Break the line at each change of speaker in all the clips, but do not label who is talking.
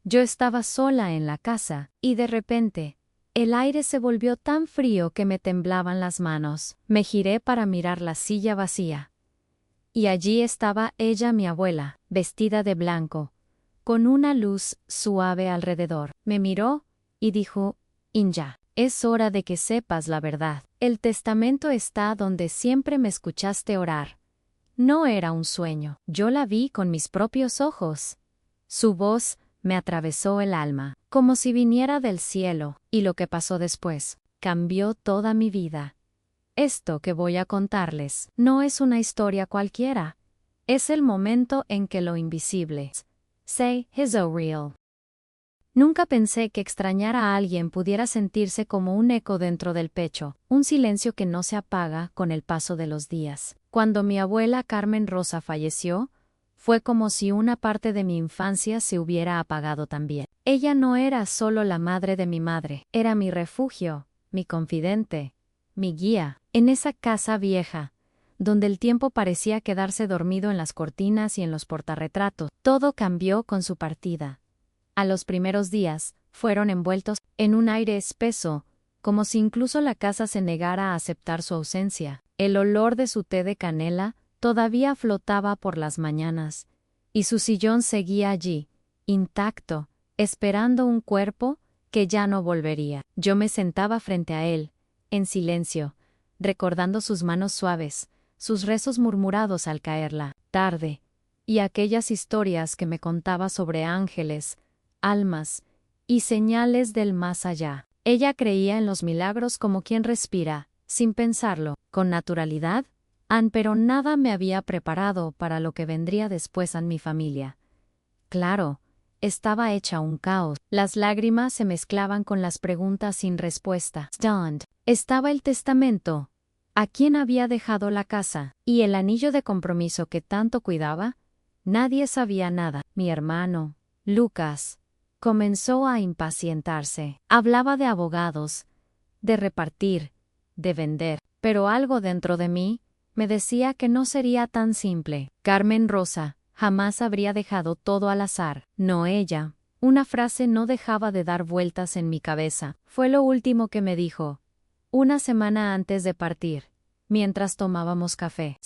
Yo estaba sola en la casa, y de repente, el aire se volvió tan frío que me temblaban las manos. Me giré para mirar la silla vacía. Y allí estaba ella, mi abuela, vestida de blanco, con una luz suave alrededor. Me miró y dijo: Inja, es hora de que sepas la verdad. El testamento está donde siempre me escuchaste orar. No era un sueño. Yo la vi con mis propios ojos. Su voz me atravesó el alma, como si viniera del cielo, y lo que pasó después cambió toda mi vida. Esto que voy a contarles no es una historia cualquiera. Es el momento en que lo invisible se hizo real. Nunca pensé que extrañar a alguien pudiera sentirse como un eco dentro del pecho, un silencio que no se apaga con el paso de los días. Cuando mi abuela Carmen Rosa falleció, fue como si una parte de mi infancia se hubiera apagado también. Ella no era solo la madre de mi madre, era mi refugio, mi confidente, mi guía. En esa casa vieja, donde el tiempo parecía quedarse dormido en las cortinas y en los portarretratos, todo cambió con su partida. A los primeros días, fueron envueltos en un aire espeso, como si incluso la casa se negara a aceptar su ausencia. El olor de su té de canela todavía flotaba por las mañanas, y su sillón seguía allí, intacto, esperando un cuerpo que ya no volvería. Yo me sentaba frente a él, en silencio, recordando sus manos suaves, sus rezos murmurados al caer la tarde, y aquellas historias que me contaba sobre ángeles, almas y señales del más allá. Ella creía en los milagros como quien respira, sin pensarlo, con naturalidad, pero nada me había preparado para lo que vendría después en mi familia. Claro, estaba hecha un caos. Las lágrimas se mezclaban con las preguntas sin respuesta. ¿Dónde estaba el testamento? ¿A quién había dejado la casa? ¿Y el anillo de compromiso que tanto cuidaba? Nadie sabía nada. Mi hermano, Lucas, comenzó a impacientarse. Hablaba de abogados, de repartir, de vender, pero algo dentro de mí me decía que no sería tan simple. Carmen Rosa jamás habría dejado todo al azar. No ella. Una frase no dejaba de dar vueltas en mi cabeza. Fue lo último que me dijo, una semana antes de partir, mientras tomábamos café.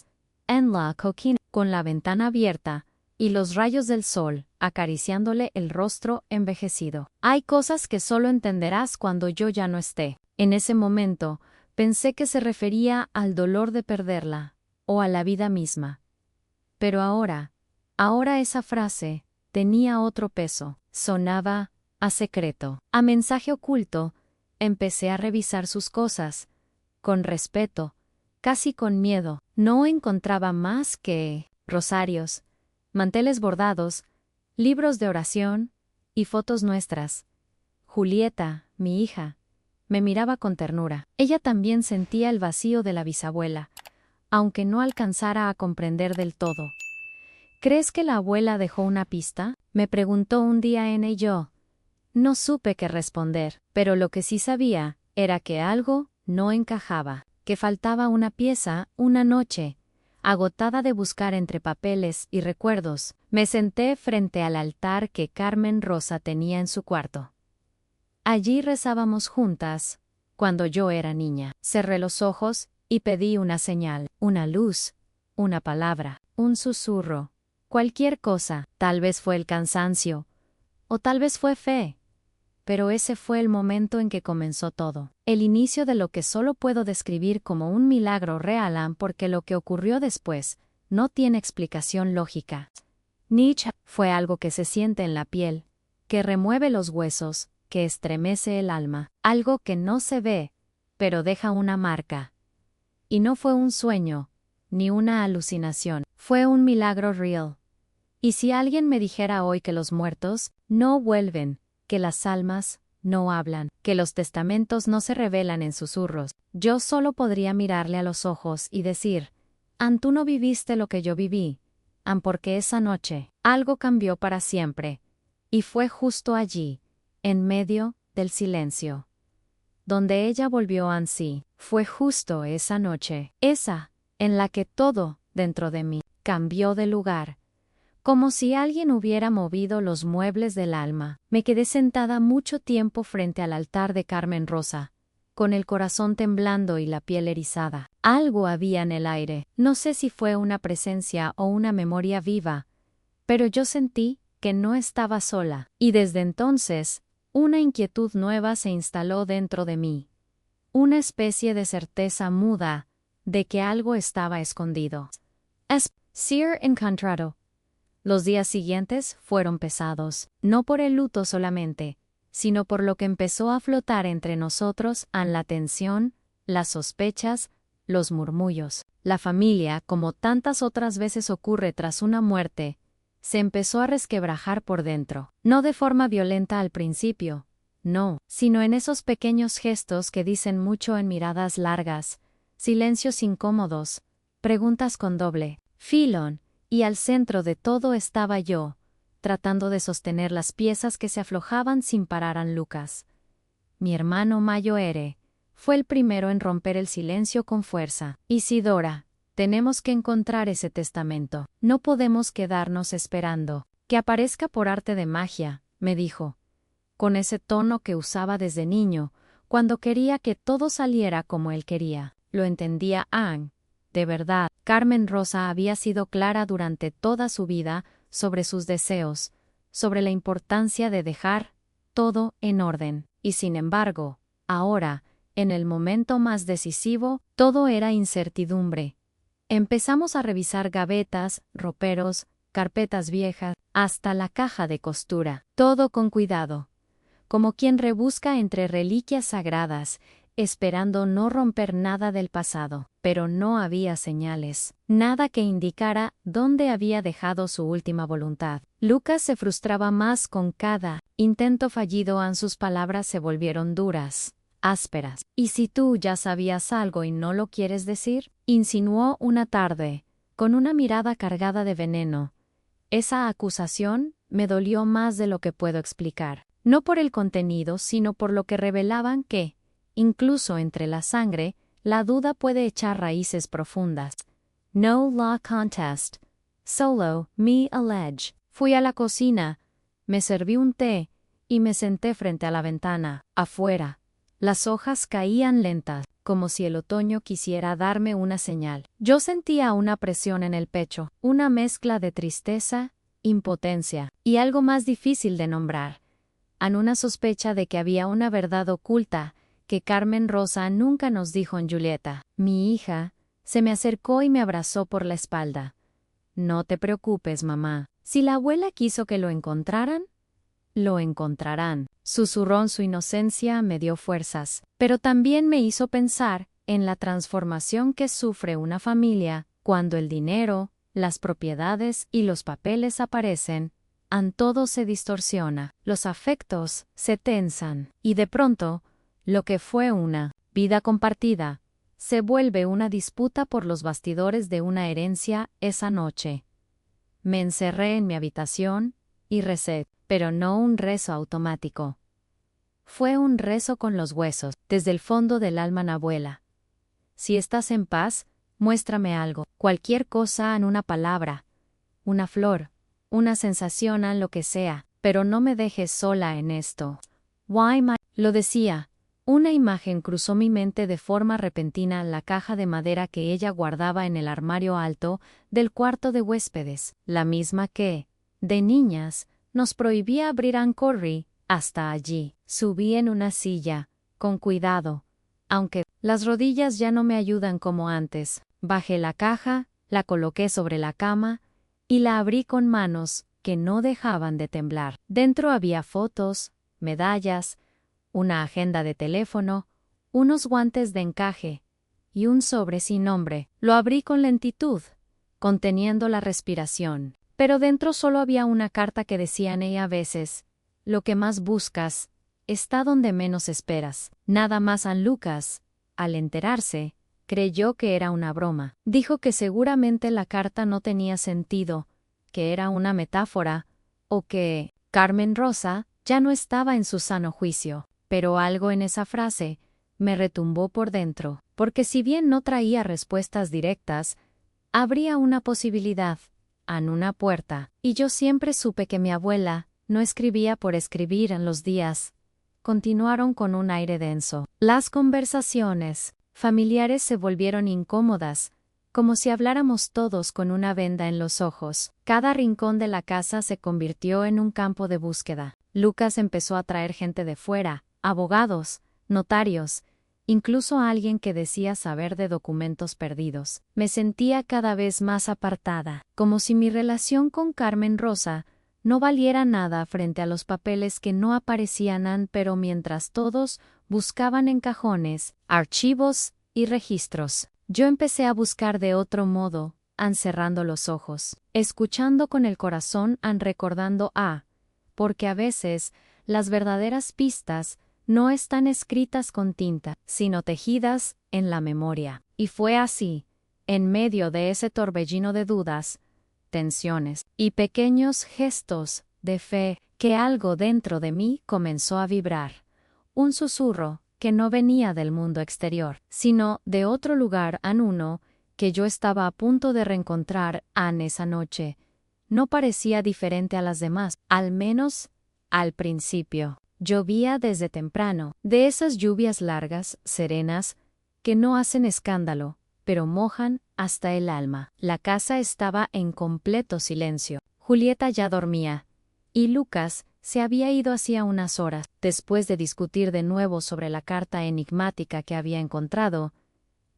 En la cocina, con la ventana abierta, y los rayos del sol acariciándole el rostro envejecido. Hay cosas que solo entenderás cuando yo ya no esté. En ese momento, pensé que se refería al dolor de perderla, o a la vida misma. Pero ahora esa frase tenía otro peso. Sonaba a secreto, a mensaje oculto. Empecé a revisar sus cosas, con respeto, casi con miedo. No encontraba más que rosarios, manteles bordados, libros de oración y fotos nuestras. Julieta, mi hija, me miraba con ternura. Ella también sentía el vacío de la bisabuela, aunque no alcanzara a comprender del todo. ¿Crees que la abuela dejó una pista?, me preguntó un día y yo. No supe qué responder, pero lo que sí sabía era que algo no encajaba, que faltaba una pieza. Una noche, agotada de buscar entre papeles y recuerdos, me senté frente al altar que Carmen Rosa tenía en su cuarto. Allí rezábamos juntas, cuando yo era niña. Cerré los ojos y pedí una señal, una luz, una palabra, un susurro, cualquier cosa. Tal vez fue el cansancio, o tal vez fue fe. Pero ese fue el momento en que comenzó todo. El inicio de lo que solo puedo describir como un milagro real, porque lo que ocurrió después no tiene explicación lógica. Nietzsche fue algo que se siente en la piel, que remueve los huesos, que estremece el alma, algo que no se ve, pero deja una marca. Y no fue un sueño, ni una alucinación, fue un milagro real. Y si alguien me dijera hoy que los muertos no vuelven, que las almas no hablan, que los testamentos no se revelan en susurros, yo solo podría mirarle a los ojos y decir, tú no viviste lo que yo viví, porque esa noche algo cambió para siempre, y fue justo allí, en medio del silencio, donde ella volvió a sí. Fue justo esa noche, esa en la que todo dentro de mí cambió de lugar, como si alguien hubiera movido los muebles del alma. Me quedé sentada mucho tiempo frente al altar de Carmen Rosa, con el corazón temblando y la piel erizada. Algo había en el aire, no sé si fue una presencia o una memoria viva, pero yo sentí que no estaba sola, y desde entonces, una inquietud nueva se instaló dentro de mí. Una especie de certeza muda de que algo estaba escondido. Ser encontrado. Los días siguientes fueron pesados, no por el luto solamente, sino por lo que empezó a flotar entre nosotros la tensión, las sospechas, los murmullos. La familia, como tantas otras veces ocurre tras una muerte, se empezó a resquebrajar por dentro. No de forma violenta al principio, no, sino en esos pequeños gestos que dicen mucho en miradas largas, silencios incómodos, preguntas con doble filo, y al centro de todo estaba yo, tratando de sostener las piezas que se aflojaban sin parar. Lucas, mi hermano mayor, fue el primero en romper el silencio con fuerza. Isidora, tenemos que encontrar ese testamento. No podemos quedarnos esperando que aparezca por arte de magia, me dijo, con ese tono que usaba desde niño, cuando quería que todo saliera como él quería. Lo entendía Anne. De verdad, Carmen Rosa había sido clara durante toda su vida sobre sus deseos, sobre la importancia de dejar todo en orden. Y sin embargo, ahora, en el momento más decisivo, todo era incertidumbre. Empezamos a revisar gavetas, roperos, carpetas viejas, hasta la caja de costura. Todo con cuidado, como quien rebusca entre reliquias sagradas, esperando no romper nada del pasado. Pero no había señales, nada que indicara dónde había dejado su última voluntad. Lucas se frustraba más con cada intento fallido. Sus palabras se volvieron duras, ásperas. ¿Y si tú ya sabías algo y no lo quieres decir? Insinuó una tarde, con una mirada cargada de veneno. Esa acusación me dolió más de lo que puedo explicar. No por el contenido, sino por lo que revelaban que, incluso entre la sangre, la duda puede echar raíces profundas. No law contest. Solo me allege. Fui a la cocina, me serví un té y me senté frente a la ventana. Afuera, las hojas caían lentas, como si el otoño quisiera darme una señal. Yo sentía una presión en el pecho, una mezcla de tristeza, impotencia y algo más difícil de nombrar. Una sospecha de que había una verdad oculta que Carmen Rosa nunca nos dijo en Julieta. Mi hija se me acercó y me abrazó por la espalda. No te preocupes, mamá. Si la abuela quiso que lo encontraran, lo encontrarán. Susurró en su inocencia, me dio fuerzas, pero también me hizo pensar en la transformación que sufre una familia cuando el dinero, las propiedades y los papeles aparecen. Todo se distorsiona, los afectos se tensan, y de pronto, lo que fue una vida compartida, se vuelve una disputa por los bastidores de una herencia. Esa noche me encerré en mi habitación y recé, pero no un rezo automático. Fue un rezo con los huesos, desde el fondo del alma. Abuela, si estás en paz, muéstrame algo, cualquier cosa, una palabra, una flor, una sensación, lo que sea, pero no me dejes sola en esto. Lo decía. Una imagen cruzó mi mente de forma repentina. La caja de madera que ella guardaba en el armario alto del cuarto de huéspedes, la misma que, de niñas, nos prohibía abrir. Corrí hasta allí. Subí en una silla, con cuidado, aunque las rodillas ya no me ayudan como antes. Bajé la caja, la coloqué sobre la cama y la abrí con manos que no dejaban de temblar. Dentro había fotos, medallas, una agenda de teléfono, unos guantes de encaje y un sobre sin nombre. Lo abrí con lentitud, conteniendo la respiración. Pero dentro solo había una carta que decía en ella a veces, lo que más buscas está donde menos esperas. Nada más. Lucas, al enterarse, creyó que era una broma. Dijo que seguramente la carta no tenía sentido, que era una metáfora, o que Carmen Rosa ya no estaba en su sano juicio. Pero algo en esa frase me retumbó por dentro, porque si bien no traía respuestas directas, habría una posibilidad, en una puerta, y yo siempre supe que mi abuela no escribía por escribir en los días. Continuaron con un aire denso. Las conversaciones familiares se volvieron incómodas, como si habláramos todos con una venda en los ojos. Cada rincón de la casa se convirtió en un campo de búsqueda. Lucas empezó a traer gente de fuera, abogados, notarios, incluso a alguien que decía saber de documentos perdidos. Me sentía cada vez más apartada, como si mi relación con Carmen Rosa no valiera nada frente a los papeles que no aparecían, pero mientras todos buscaban en cajones, archivos y registros, yo empecé a buscar de otro modo, cerrando los ojos, escuchando con el corazón, recordando porque a veces las verdaderas pistas no están escritas con tinta, sino tejidas en la memoria. Y fue así, en medio de ese torbellino de dudas, tensiones y pequeños gestos de fe, que algo dentro de mí comenzó a vibrar. Un susurro que no venía del mundo exterior, sino de otro lugar, uno que yo estaba a punto de reencontrar esa noche. No parecía diferente a las demás, al menos al principio. Llovía desde temprano, de esas lluvias largas, serenas, que no hacen escándalo, pero mojan hasta el alma. La casa estaba en completo silencio. Julieta ya dormía, y Lucas se había ido hacía unas horas. Después de discutir de nuevo sobre la carta enigmática que había encontrado,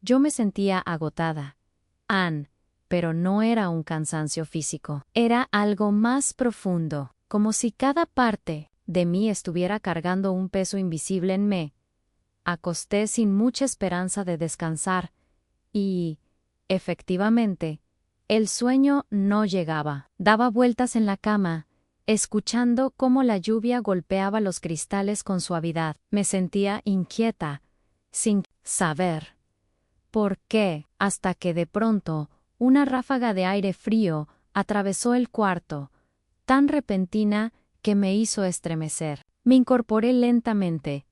yo me sentía agotada. Pero no era un cansancio físico. Era algo más profundo, como si cada parte de mí estuviera cargando un peso invisible en mí. Acosté sin mucha esperanza de descansar, y, efectivamente, el sueño no llegaba. Daba vueltas en la cama, escuchando cómo la lluvia golpeaba los cristales con suavidad. Me sentía inquieta, sin saber por qué, hasta que de pronto una ráfaga de aire frío atravesó el cuarto, tan repentina que me hizo estremecer. Me incorporé lentamente,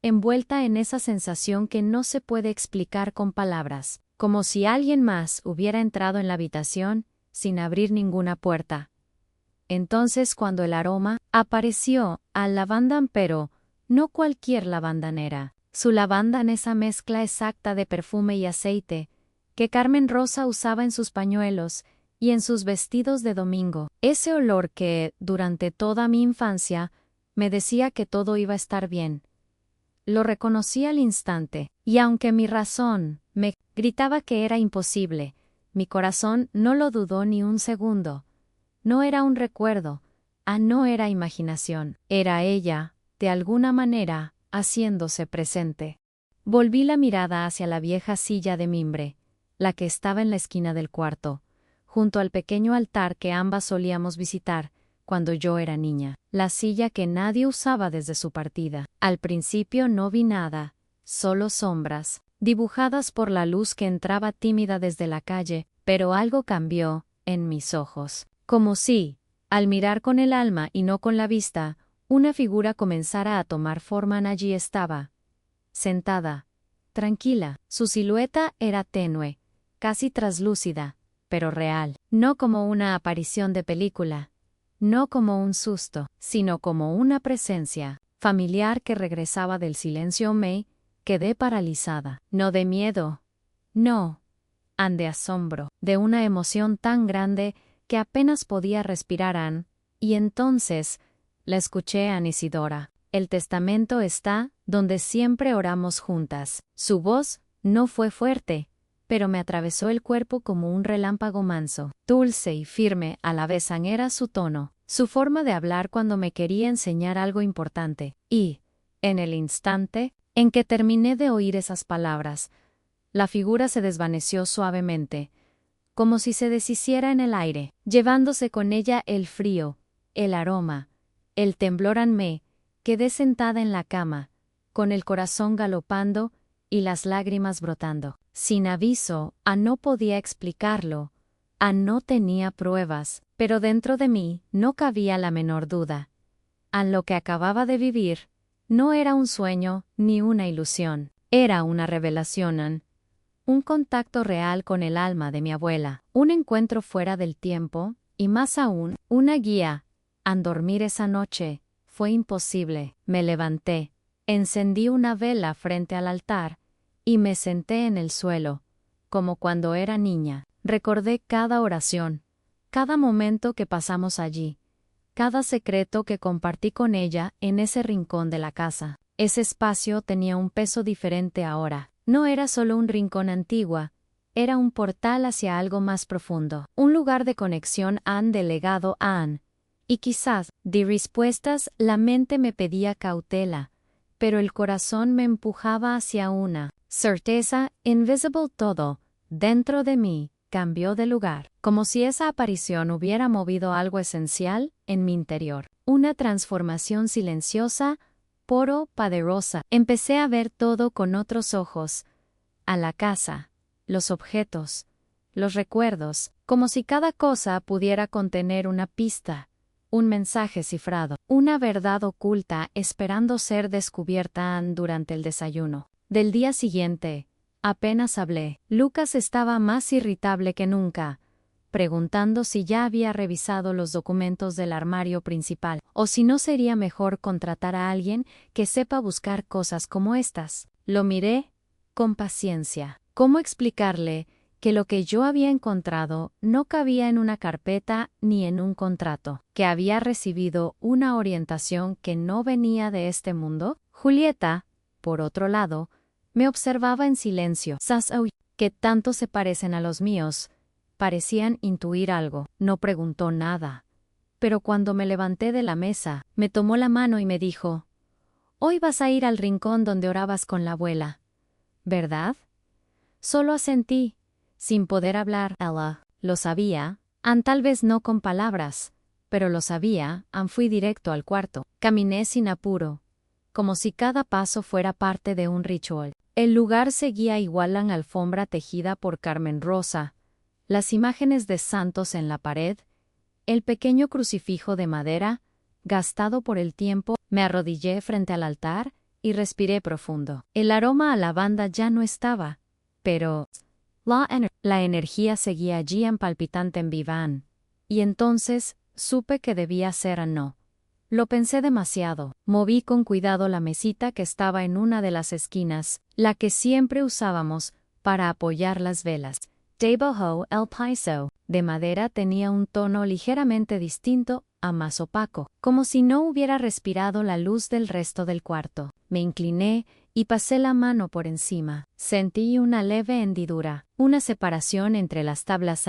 envuelta en esa sensación que no se puede explicar con palabras, como si alguien más hubiera entrado en la habitación sin abrir ninguna puerta. Entonces, cuando el aroma apareció al lavanda, pero no cualquier lavandanera, su lavanda, en esa mezcla exacta de perfume y aceite que Carmen Rosa usaba en sus pañuelos y en sus vestidos de domingo. Ese olor que, durante toda mi infancia, me decía que todo iba a estar bien. Lo reconocí al instante, y aunque mi razón me gritaba que era imposible, mi corazón no lo dudó ni un segundo. No era un recuerdo, no era imaginación, era ella, de alguna manera, haciéndose presente. Volví la mirada hacia la vieja silla de mimbre, la que estaba en la esquina del cuarto, junto al pequeño altar que ambas solíamos visitar cuando yo era niña, la silla que nadie usaba desde su partida. Al principio no vi nada, solo sombras, dibujadas por la luz que entraba tímida desde la calle, pero algo cambió en mis ojos. Como si, al mirar con el alma y no con la vista, una figura comenzara a tomar forma. Allí estaba, sentada, tranquila. Su silueta era tenue, casi traslúcida, pero real. No como una aparición de película, no como un susto, sino como una presencia familiar que regresaba del silencio. Me quedé paralizada, no de miedo, no, de asombro, de una emoción tan grande que apenas podía respirar. Y entonces la escuché a Isidora. El testamento está donde siempre oramos juntas. Su voz no fue fuerte, pero me atravesó el cuerpo como un relámpago manso, dulce y firme a la vez. Era su tono, su forma de hablar cuando me quería enseñar algo importante. Y, en el instante en que terminé de oír esas palabras, la figura se desvaneció suavemente, como si se deshiciera en el aire, llevándose con ella el frío, el aroma, el temblor. Me quedé sentada en la cama, con el corazón galopando y las lágrimas brotando. Sin aviso, no podía explicarlo, no tenía pruebas, pero dentro de mí no cabía la menor duda. Lo que acababa de vivir no era un sueño ni una ilusión, era una revelación. Un contacto real con el alma de mi abuela, un encuentro fuera del tiempo y más aún, una guía. Al dormir esa noche, fue imposible. Me levanté, encendí una vela frente al altar, y me senté en el suelo, como cuando era niña. Recordé cada oración, cada momento que pasamos allí, cada secreto que compartí con ella en ese rincón de la casa. Ese espacio tenía un peso diferente ahora. No era solo un rincón antiguo, era un portal hacia algo más profundo, un lugar de conexión delegado a Anne. Y quizás, de respuestas, la mente me pedía cautela, pero el corazón me empujaba hacia una certeza invisible. Todo, dentro de mí, cambió de lugar, como si esa aparición hubiera movido algo esencial en mi interior. Una transformación silenciosa, poderosa. Empecé a ver todo con otros ojos, a la casa, los objetos, los recuerdos, como si cada cosa pudiera contener una pista, un mensaje cifrado, una verdad oculta esperando ser descubierta. Durante el desayuno del día siguiente, apenas hablé. Lucas estaba más irritable que nunca, preguntando si ya había revisado los documentos del armario principal, o si no sería mejor contratar a alguien que sepa buscar cosas como estas. Lo miré con paciencia. ¿Cómo explicarle que lo que yo había encontrado no cabía en una carpeta ni en un contrato? ¿Que había recibido una orientación que no venía de este mundo? Julieta, por otro lado, me observaba en silencio. Que tanto se parecen a los míos. Parecían intuir algo. No preguntó nada. Pero cuando me levanté de la mesa, me tomó la mano y me dijo: «Hoy vas a ir al rincón donde orabas con la abuela, ¿verdad?» Solo asentí, sin poder hablar. Ella lo sabía, tal vez no con palabras, pero lo sabía. Fui directo al cuarto. Caminé sin apuro, como si cada paso fuera parte de un ritual. El lugar seguía igual a la alfombra tejida por Carmen Rosa, las imágenes de santos en la pared, el pequeño crucifijo de madera, gastado por el tiempo. Me arrodillé frente al altar y respiré profundo. El aroma a lavanda ya no estaba, pero la energía seguía allí palpitante en viván. Y entonces supe que debía ser no. Lo pensé demasiado. Moví con cuidado la mesita que estaba en una de las esquinas, la que siempre usábamos para apoyar las velas. Debajo el piso, de madera, tenía un tono ligeramente distinto, a más opaco, como si no hubiera respirado la luz del resto del cuarto. Me incliné y pasé la mano por encima. Sentí una leve hendidura, una separación entre las tablas.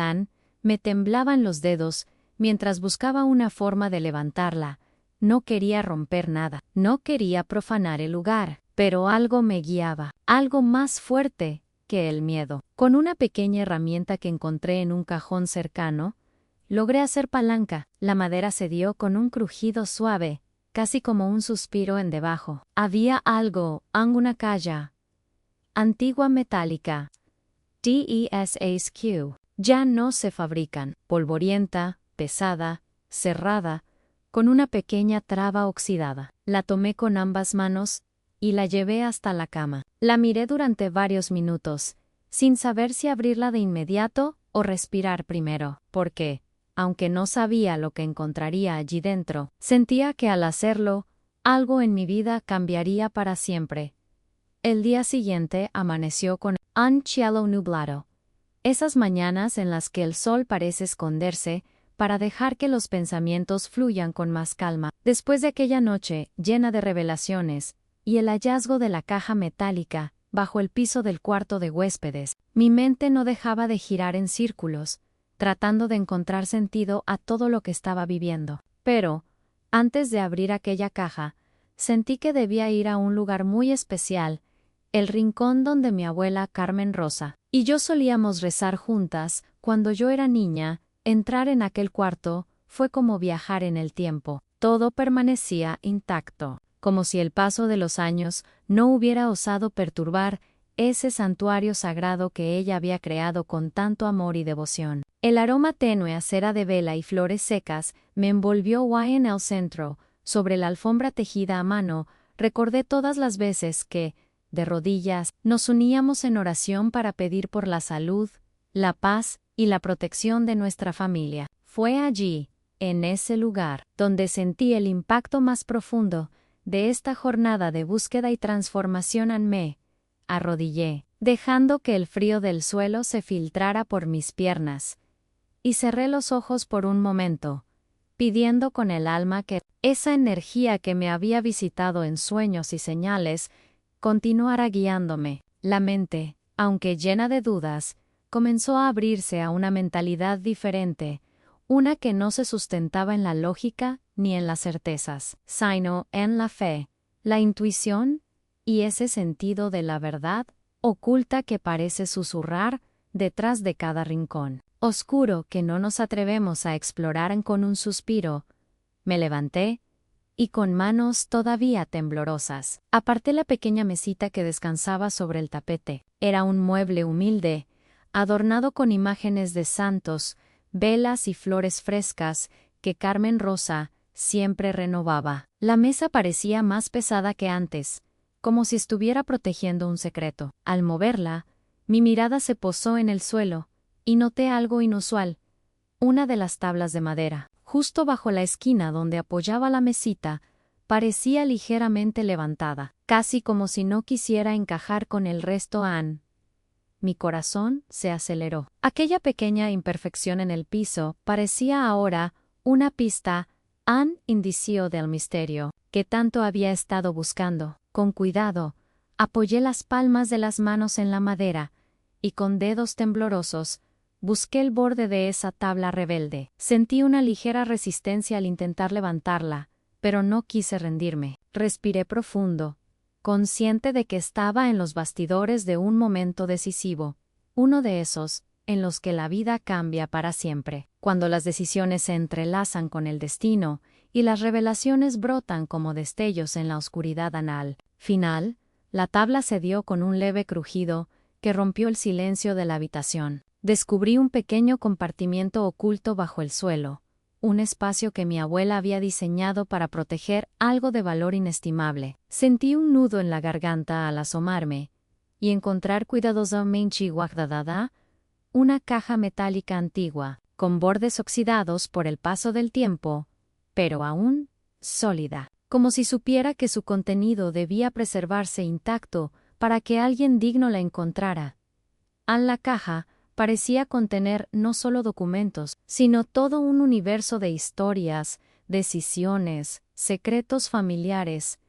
Me temblaban los dedos mientras buscaba una forma de levantarla. No quería romper nada, no quería profanar el lugar, pero algo me guiaba, algo más fuerte que el miedo. Con una pequeña herramienta que encontré en un cajón cercano, logré hacer palanca. La madera cedió con un crujido suave, casi como un suspiro en debajo. Había algo, una caja antigua metálica. DESAQ. Ya no se fabrican. Polvorienta, pesada, cerrada, con una pequeña traba oxidada. La tomé con ambas manos y la llevé hasta la cama. La miré durante varios minutos, sin saber si abrirla de inmediato o respirar primero, porque, aunque no sabía lo que encontraría allí dentro, sentía que al hacerlo, algo en mi vida cambiaría para siempre. El día siguiente amaneció con un cielo nublado. Esas mañanas en las que el sol parece esconderse para dejar que los pensamientos fluyan con más calma. Después de aquella noche llena de revelaciones y el hallazgo de la caja metálica bajo el piso del cuarto de huéspedes, mi mente no dejaba de girar en círculos, tratando de encontrar sentido a todo lo que estaba viviendo. Pero, antes de abrir aquella caja, sentí que debía ir a un lugar muy especial, el rincón donde mi abuela Carmen Rosa y yo solíamos rezar juntas cuando yo era niña. Entrar en aquel cuarto fue como viajar en el tiempo. Todo permanecía intacto, como si el paso de los años no hubiera osado perturbar ese santuario sagrado que ella había creado con tanto amor y devoción. El aroma tenue a cera de vela y flores secas me envolvió. En el centro, sobre la alfombra tejida a mano, recordé todas las veces que, de rodillas, nos uníamos en oración para pedir por la salud, la paz y la protección de nuestra familia. Fue allí, en ese lugar, donde sentí el impacto más profundo de esta jornada de búsqueda y transformación. Me arrodillé, dejando que el frío del suelo se filtrara por mis piernas, y cerré los ojos por un momento, pidiendo con el alma que esa energía que me había visitado en sueños y señales continuara guiándome. La mente, aunque llena de dudas, comenzó a abrirse a una mentalidad diferente, una que no se sustentaba en la lógica ni en las certezas, sino en la fe, la intuición y ese sentido de la verdad oculta que parece susurrar detrás de cada rincón oscuro que no nos atrevemos a explorar. Con un suspiro, me levanté y con manos todavía temblorosas, aparté la pequeña mesita que descansaba sobre el tapete. Era un mueble humilde, adornado con imágenes de santos, velas y flores frescas que Carmen Rosa siempre renovaba. La mesa parecía más pesada que antes, como si estuviera protegiendo un secreto. Al moverla, mi mirada se posó en el suelo, y noté algo inusual: una de las tablas de madera, justo bajo la esquina donde apoyaba la mesita, parecía ligeramente levantada, casi como si no quisiera encajar con el resto. Mi corazón se aceleró. Aquella pequeña imperfección en el piso parecía ahora una pista, un indicio del misterio que tanto había estado buscando. Con cuidado, apoyé las palmas de las manos en la madera y con dedos temblorosos busqué el borde de esa tabla rebelde. Sentí una ligera resistencia al intentar levantarla, pero no quise rendirme. Respiré profundo, consciente de que estaba en los bastidores de un momento decisivo, uno de esos en los que la vida cambia para siempre, cuando las decisiones se entrelazan con el destino y las revelaciones brotan como destellos en la oscuridad final. La tabla cedió con un leve crujido que rompió el silencio de la habitación. Descubrí un pequeño compartimiento oculto bajo el suelo, un espacio que mi abuela había diseñado para proteger algo de valor inestimable. Sentí un nudo en la garganta al asomarme y encontrar cuidadosamente guardada una caja metálica antigua, con bordes oxidados por el paso del tiempo, pero aún sólida, como si supiera que su contenido debía preservarse intacto para que alguien digno la encontrara. La caja parecía contener no solo documentos, sino todo un universo de historias, decisiones, secretos familiares,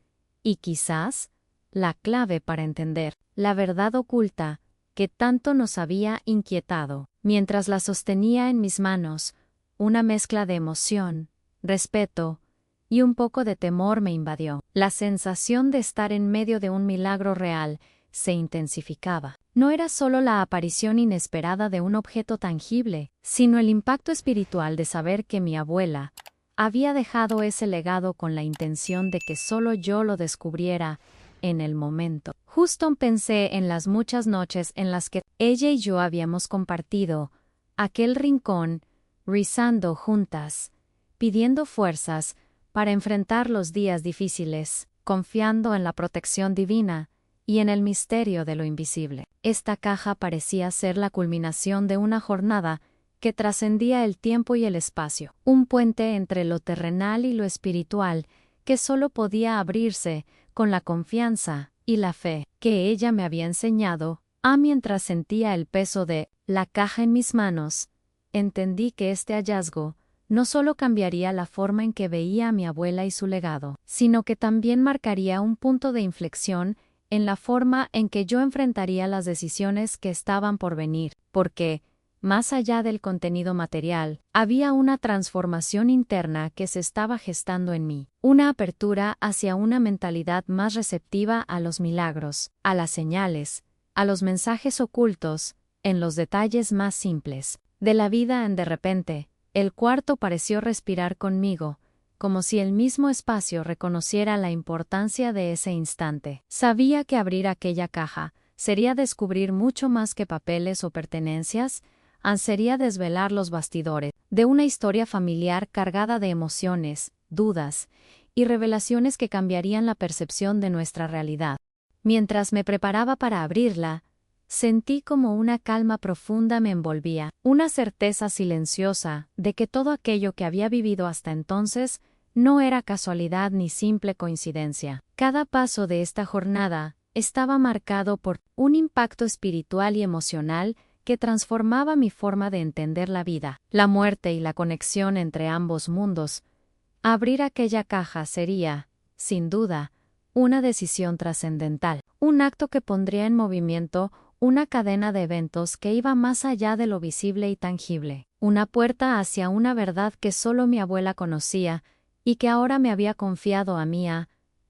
y quizás la clave para entender la verdad oculta que tanto nos había inquietado. Mientras la sostenía en mis manos, una mezcla de emoción, respeto y un poco de temor me invadió. La sensación de estar en medio de un milagro real se intensificaba. No era solo la aparición inesperada de un objeto tangible, sino el impacto espiritual de saber que mi abuela había dejado ese legado con la intención de que solo yo lo descubriera en el momento. Justo pensé en las muchas noches en las que ella y yo habíamos compartido aquel rincón, rezando juntas, pidiendo fuerzas para enfrentar los días difíciles, confiando en la protección divina y en el misterio de lo invisible. Esta caja parecía ser la culminación de una jornada que trascendía el tiempo y el espacio, un puente entre lo terrenal y lo espiritual que solo podía abrirse con la confianza y la fe que ella me había enseñado. Mientras sentía el peso de la caja en mis manos, entendí que este hallazgo no solo cambiaría la forma en que veía a mi abuela y su legado, sino que también marcaría un punto de inflexión en la forma en que yo enfrentaría las decisiones que estaban por venir, porque, más allá del contenido material, había una transformación interna que se estaba gestando en mí, una apertura hacia una mentalidad más receptiva a los milagros, a las señales, a los mensajes ocultos, en los detalles más simples de la vida. De repente, el cuarto pareció respirar conmigo, como si el mismo espacio reconociera la importancia de ese instante. Sabía que abrir aquella caja sería descubrir mucho más que papeles o pertenencias, sería desvelar los bastidores de una historia familiar cargada de emociones, dudas y revelaciones que cambiarían la percepción de nuestra realidad. Mientras me preparaba para abrirla, Sentí como una calma profunda me envolvía, una certeza silenciosa de que todo aquello que había vivido hasta entonces no era casualidad ni simple coincidencia. Cada paso de esta jornada estaba marcado por un impacto espiritual y emocional que transformaba mi forma de entender la vida, la muerte y la conexión entre ambos mundos. Abrir aquella caja sería, sin duda, una decisión trascendental, un acto que pondría en movimiento una cadena de eventos que iba más allá de lo visible y tangible, una puerta hacia una verdad que solo mi abuela conocía y que ahora me había confiado a mí,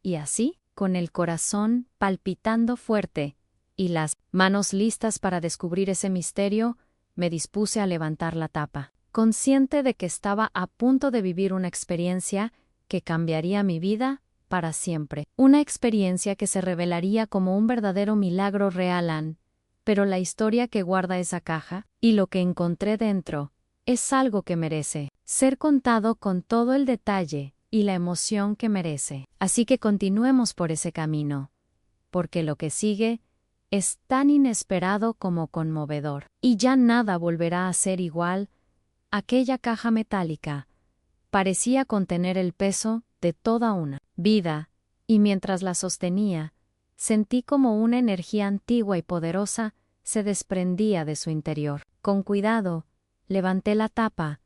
y así, con el corazón palpitando fuerte y las manos listas para descubrir ese misterio, me dispuse a levantar la tapa, consciente de que estaba a punto de vivir una experiencia que cambiaría mi vida para siempre, una experiencia que se revelaría como un verdadero milagro real, pero la historia que guarda esa caja, y lo que encontré dentro, es algo que merece ser contado con todo el detalle y la emoción que merece. Así que continuemos por ese camino, porque lo que sigue es tan inesperado como conmovedor, y ya nada volverá a ser igual. Aquella caja metálica parecía contener el peso de toda una vida, y mientras la sostenía, sentí como una energía antigua y poderosa se desprendía de su interior. Con cuidado, levanté la tapa,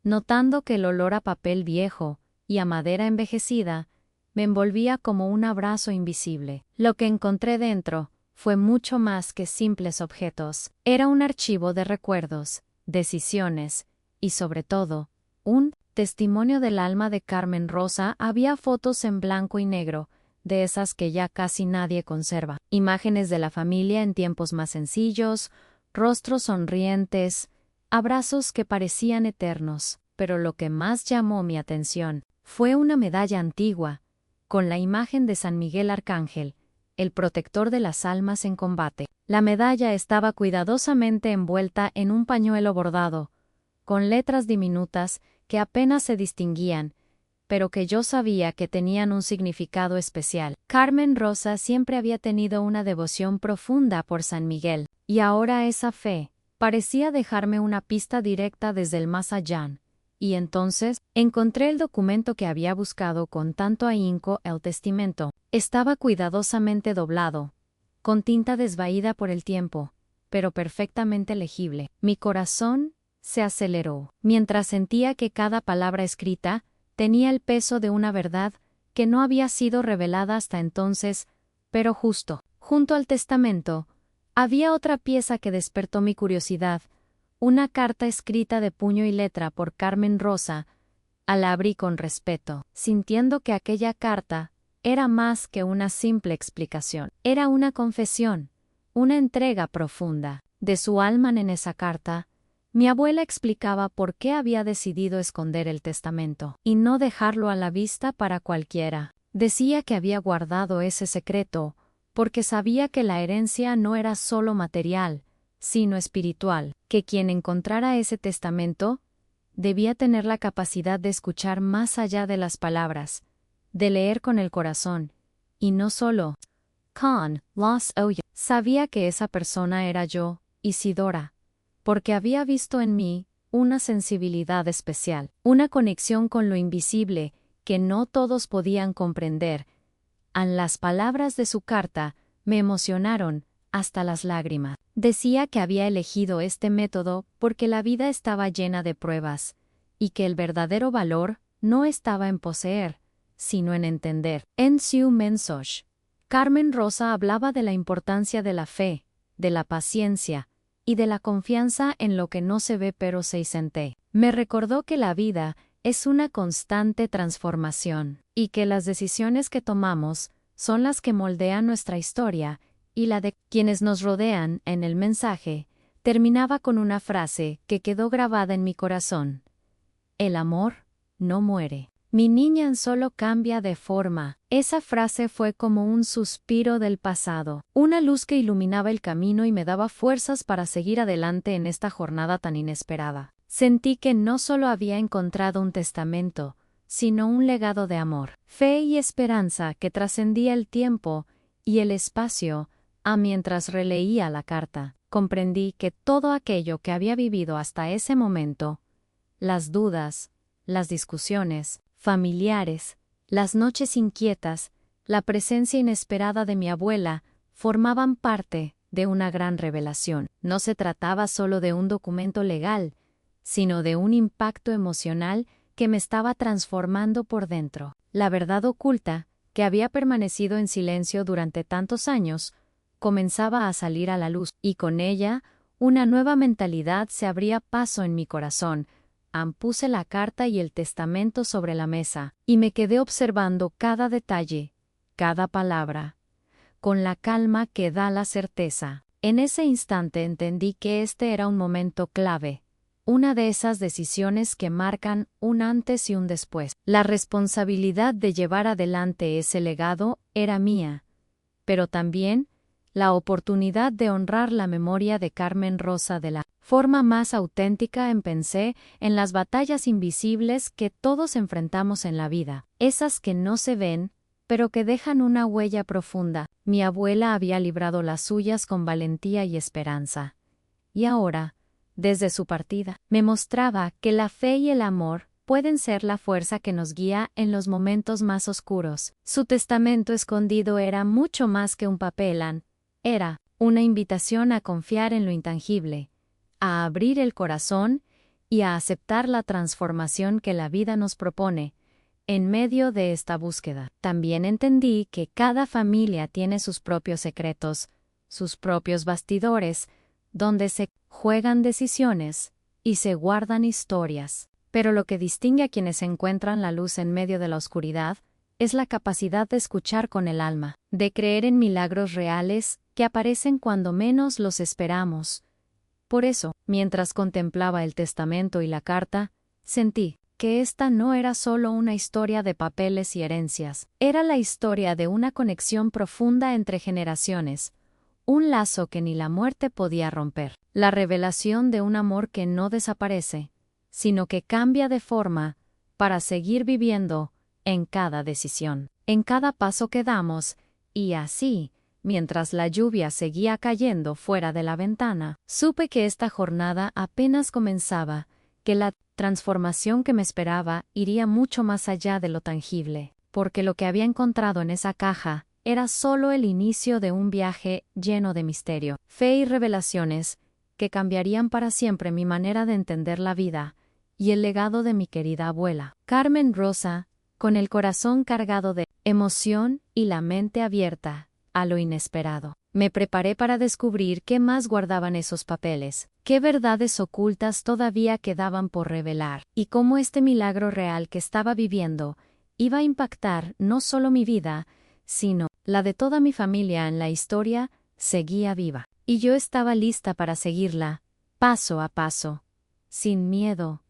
notando que el olor a papel viejo y a madera envejecida me envolvía como un abrazo invisible. Lo que encontré dentro fue mucho más que simples objetos. Era un archivo de recuerdos, decisiones y, sobre todo, un testimonio del alma de Carmen Rosa. Había fotos en blanco y negro, de esas que ya casi nadie conserva. Imágenes de la familia en tiempos más sencillos, rostros sonrientes, abrazos que parecían eternos. Pero lo que más llamó mi atención fue una medalla antigua, con la imagen de San Miguel Arcángel, el protector de las almas en combate. La medalla estaba cuidadosamente envuelta en un pañuelo bordado, con letras diminutas que apenas se distinguían, pero que yo sabía que tenían un significado especial. Carmen Rosa siempre había tenido una devoción profunda por San Miguel, y ahora esa fe parecía dejarme una pista directa desde el más allá. Y entonces, encontré el documento que había buscado con tanto ahínco. El testamento estaba cuidadosamente doblado, con tinta desvaída por el tiempo, pero perfectamente legible. Mi corazón se aceleró, mientras sentía que cada palabra escrita tenía el peso de una verdad que no había sido revelada hasta entonces, pero justo, junto al testamento, había otra pieza que despertó mi curiosidad, una carta escrita de puño y letra por Carmen Rosa. La abrí con respeto, sintiendo que aquella carta era más que una simple explicación. Era una confesión, una entrega profunda de su alma. En esa carta, mi abuela explicaba por qué había decidido esconder el testamento y no dejarlo a la vista para cualquiera. Decía que había guardado ese secreto porque sabía que la herencia no era solo material, sino espiritual, que quien encontrara ese testamento debía tener la capacidad de escuchar más allá de las palabras, de leer con el corazón, y no solo con los ojos. Sabía que esa persona era yo, Isidora, porque había visto en mí una sensibilidad especial, una conexión con lo invisible que no todos podían comprender. Las palabras de su carta me emocionaron hasta las lágrimas. Decía que había elegido este método porque la vida estaba llena de pruebas, y que el verdadero valor no estaba en poseer, sino en entender. En su mensaje, Carmen Rosa hablaba de la importancia de la fe, de la paciencia, y de la confianza en lo que no se ve pero se siente. Me recordó que la vida es una constante transformación, y que las decisiones que tomamos son las que moldean nuestra historia, y la de quienes nos rodean. En el mensaje, terminaba con una frase que quedó grabada en mi corazón. El amor no muere. Mi niña solo cambia de forma. Esa frase fue como un suspiro del pasado, una luz que iluminaba el camino y me daba fuerzas para seguir adelante en esta jornada tan inesperada. Sentí que no solo había encontrado un testamento, sino un legado de amor, fe y esperanza que trascendía el tiempo y el espacio, Mientras releía la carta, comprendí que todo aquello que había vivido hasta ese momento, las dudas, las discusiones familiares, las noches inquietas, la presencia inesperada de mi abuela, formaban parte de una gran revelación. No se trataba solo de un documento legal, sino de un impacto emocional que me estaba transformando por dentro. La verdad oculta, que había permanecido en silencio durante tantos años, comenzaba a salir a la luz, y con ella, una nueva mentalidad se abría paso en mi corazón. Puse la carta y el testamento sobre la mesa, y me quedé observando cada detalle, cada palabra, con la calma que da la certeza. En ese instante entendí que este era un momento clave, una de esas decisiones que marcan un antes y un después. La responsabilidad de llevar adelante ese legado era mía, pero también la oportunidad de honrar la memoria de Carmen Rosa de la forma más auténtica. Pensé en las batallas invisibles que todos enfrentamos en la vida, esas que no se ven, pero que dejan una huella profunda. Mi abuela había librado las suyas con valentía y esperanza. Y ahora, desde su partida, me mostraba que la fe y el amor pueden ser la fuerza que nos guía en los momentos más oscuros. Su testamento escondido era mucho más que un papel, era una invitación a confiar en lo intangible, a abrir el corazón y a aceptar la transformación que la vida nos propone. En medio de esta búsqueda, también entendí que cada familia tiene sus propios secretos, sus propios bastidores, donde se juegan decisiones y se guardan historias. Pero lo que distingue a quienes encuentran la luz en medio de la oscuridad es la capacidad de escuchar con el alma, de creer en milagros reales que aparecen cuando menos los esperamos. Por eso, mientras contemplaba el testamento y la carta, sentí que esta no era solo una historia de papeles y herencias, era la historia de una conexión profunda entre generaciones, un lazo que ni la muerte podía romper, la revelación de un amor que no desaparece, sino que cambia de forma para seguir viviendo en cada decisión, en cada paso que damos, y así, mientras la lluvia seguía cayendo fuera de la ventana, supe que esta jornada apenas comenzaba, que la transformación que me esperaba iría mucho más allá de lo tangible, porque lo que había encontrado en esa caja era solo el inicio de un viaje lleno de misterio, fe y revelaciones que cambiarían para siempre mi manera de entender la vida y el legado de mi querida abuela. Carmen Rosa, con el corazón cargado de emoción y la mente abierta a lo inesperado. Me preparé para descubrir qué más guardaban esos papeles, qué verdades ocultas todavía quedaban por revelar, y cómo este milagro real que estaba viviendo iba a impactar no solo mi vida, sino la de toda mi familia. En la historia seguía viva, y yo estaba lista para seguirla, paso a paso, sin miedo,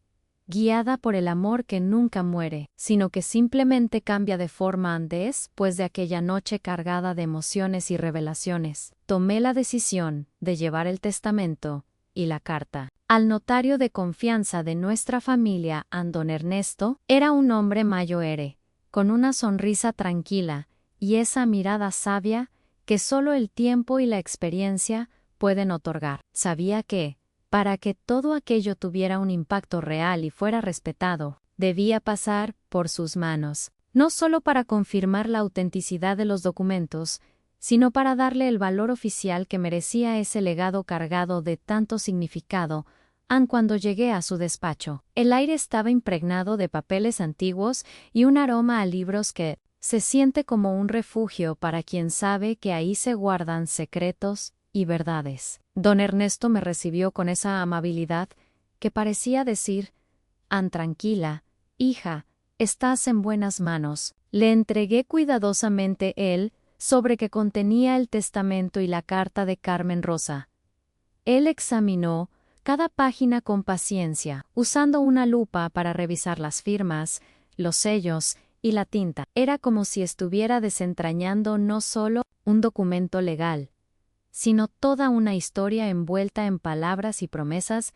guiada por el amor que nunca muere, sino que simplemente cambia de forma. Después de aquella noche cargada de emociones y revelaciones, tomé la decisión de llevar el testamento y la carta al notario de confianza de nuestra familia. Don Ernesto era un hombre mayor, con una sonrisa tranquila y esa mirada sabia que solo el tiempo y la experiencia pueden otorgar. Sabía que, para que todo aquello tuviera un impacto real y fuera respetado, debía pasar por sus manos, no solo para confirmar la autenticidad de los documentos, sino para darle el valor oficial que merecía ese legado cargado de tanto significado. Cuando llegué a su despacho, el aire estaba impregnado de papeles antiguos y un aroma a libros que se siente como un refugio para quien sabe que ahí se guardan secretos y verdades. Don Ernesto me recibió con esa amabilidad que parecía decir: tranquila, hija, estás en buenas manos. Le entregué cuidadosamente el sobre que contenía el testamento y la carta de Carmen Rosa. Él examinó cada página con paciencia, usando una lupa para revisar las firmas, los sellos y la tinta. Era como si estuviera desentrañando no solo un documento legal, sino toda una historia envuelta en palabras y promesas.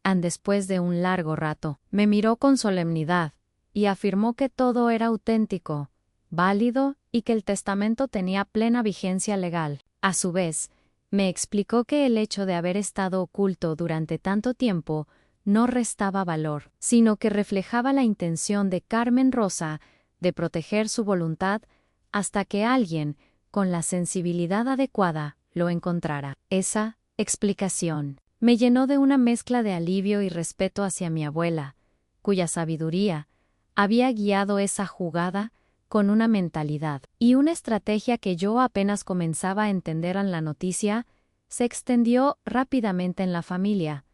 Después de un largo rato, me miró con solemnidad y afirmó que todo era auténtico, válido y que el testamento tenía plena vigencia legal. A su vez, me explicó que el hecho de haber estado oculto durante tanto tiempo no restaba valor, sino que reflejaba la intención de Carmen Rosa de proteger su voluntad hasta que alguien, con la sensibilidad adecuada, lo encontrara. Esa explicación me llenó de una mezcla de alivio y respeto hacia mi abuela, cuya sabiduría había guiado esa jugada con una mentalidad y una estrategia que yo apenas comenzaba a entender. En la noticia se extendió rápidamente en la familia,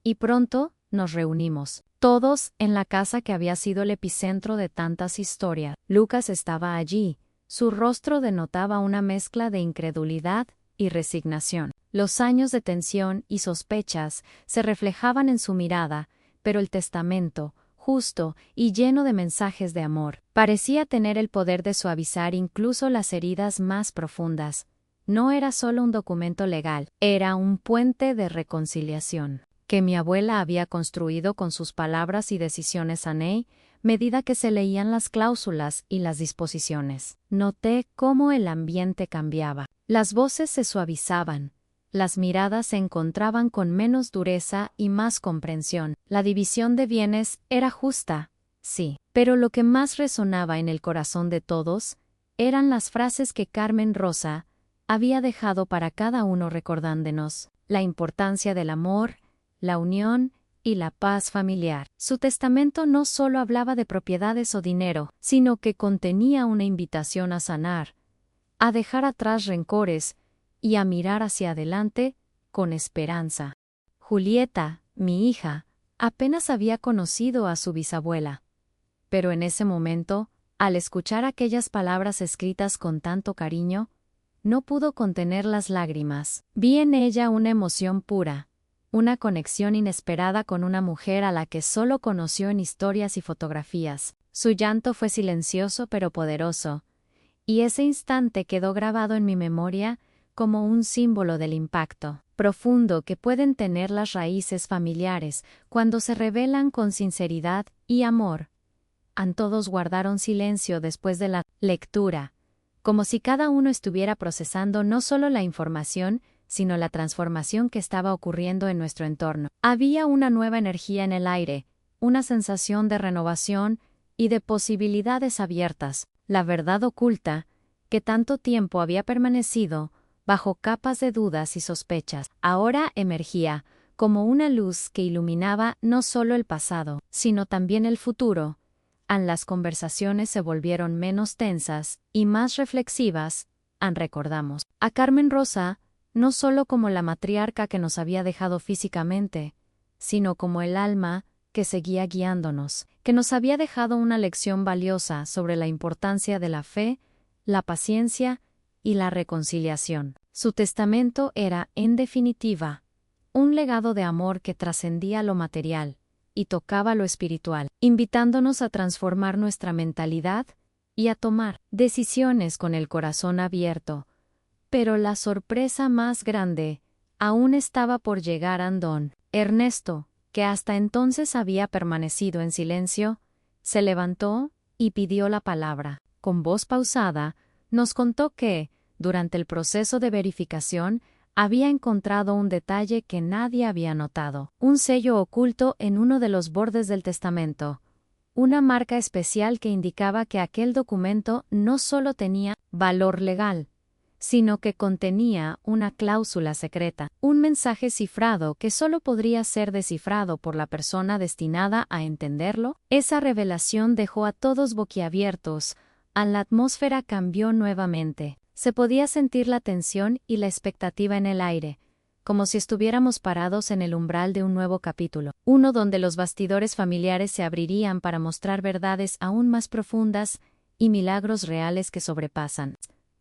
y pronto nos reunimos, todos en la casa que había sido el epicentro de tantas historias. Lucas estaba allí. Su rostro denotaba una mezcla de incredulidad y resignación. Los años de tensión y sospechas se reflejaban en su mirada, pero el testamento, justo y lleno de mensajes de amor, parecía tener el poder de suavizar incluso las heridas más profundas. No era solo un documento legal, era un puente de reconciliación que mi abuela había construido con sus palabras y decisiones a medida que se leían las cláusulas y las disposiciones. Noté cómo el ambiente cambiaba. Las voces se suavizaban, las miradas se encontraban con menos dureza y más comprensión. La división de bienes era justa, sí, pero lo que más resonaba en el corazón de todos eran las frases que Carmen Rosa había dejado para cada uno, recordándonos la importancia del amor, la unión y la paz familiar. Su testamento no solo hablaba de propiedades o dinero, sino que contenía una invitación a sanar, a dejar atrás rencores y a mirar hacia adelante con esperanza. Julieta, mi hija, apenas había conocido a su bisabuela, pero en ese momento, al escuchar aquellas palabras escritas con tanto cariño, no pudo contener las lágrimas. Vi en ella una emoción pura, una conexión inesperada con una mujer a la que solo conoció en historias y fotografías. Su llanto fue silencioso pero poderoso, y ese instante quedó grabado en mi memoria como un símbolo del impacto profundo que pueden tener las raíces familiares cuando se revelan con sinceridad y amor. Todos guardaron silencio después de la lectura, como si cada uno estuviera procesando no solo la información, sino la transformación que estaba ocurriendo en nuestro entorno. Había una nueva energía en el aire, una sensación de renovación y de posibilidades abiertas. La verdad oculta, que tanto tiempo había permanecido bajo capas de dudas y sospechas, ahora emergía como una luz que iluminaba no solo el pasado, sino también el futuro. Las conversaciones se volvieron menos tensas y más reflexivas. Recordamos a Carmen Rosa no solo como la matriarca que nos había dejado físicamente, sino como el alma que seguía guiándonos, que nos había dejado una lección valiosa sobre la importancia de la fe, la paciencia y la reconciliación. Su testamento era, en definitiva, un legado de amor que trascendía lo material y tocaba lo espiritual, invitándonos a transformar nuestra mentalidad y a tomar decisiones con el corazón abierto. Pero la sorpresa más grande aún estaba por llegar. Don Ernesto, que hasta entonces había permanecido en silencio, se levantó y pidió la palabra. Con voz pausada, nos contó que, durante el proceso de verificación, había encontrado un detalle que nadie había notado: un sello oculto en uno de los bordes del testamento, una marca especial que indicaba que aquel documento no solo tenía valor legal, sino que contenía una cláusula secreta, un mensaje cifrado que solo podría ser descifrado por la persona destinada a entenderlo. Esa revelación dejó a todos boquiabiertos. La atmósfera cambió nuevamente. Se podía sentir la tensión y la expectativa en el aire, como si estuviéramos parados en el umbral de un nuevo capítulo, uno donde los bastidores familiares se abrirían para mostrar verdades aún más profundas y milagros reales que sobrepasan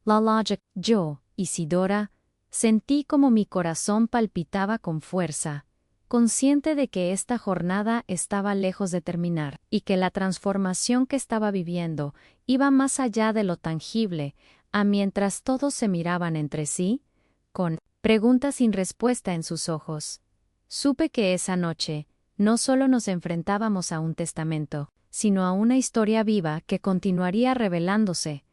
la lógica. Yo, Isidora, sentí como mi corazón palpitaba con fuerza, consciente de que esta jornada estaba lejos de terminar, y que la transformación que estaba viviendo iba más allá de lo tangible. Mientras todos se miraban entre sí, con preguntas sin respuesta en sus ojos, supe que esa noche no solo nos enfrentábamos a un testamento, sino a una historia viva que continuaría revelándose,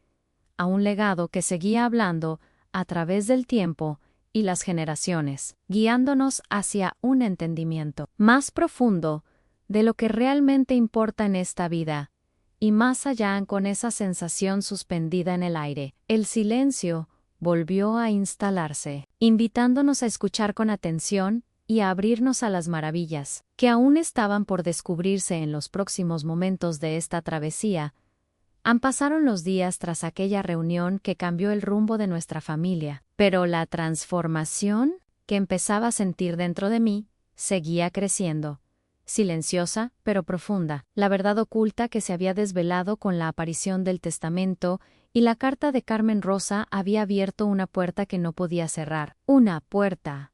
a un legado que seguía hablando a través del tiempo y las generaciones, guiándonos hacia un entendimiento más profundo de lo que realmente importa en esta vida, y más allá con esa sensación suspendida en el aire. El silencio volvió a instalarse, invitándonos a escuchar con atención y a abrirnos a las maravillas que aún estaban por descubrirse en los próximos momentos de esta travesía. Pasaron los días tras aquella reunión que cambió el rumbo de nuestra familia, pero la transformación que empezaba a sentir dentro de mí seguía creciendo, silenciosa pero profunda. La verdad oculta que se había desvelado con la aparición del testamento y la carta de Carmen Rosa había abierto una puerta que no podía cerrar, una puerta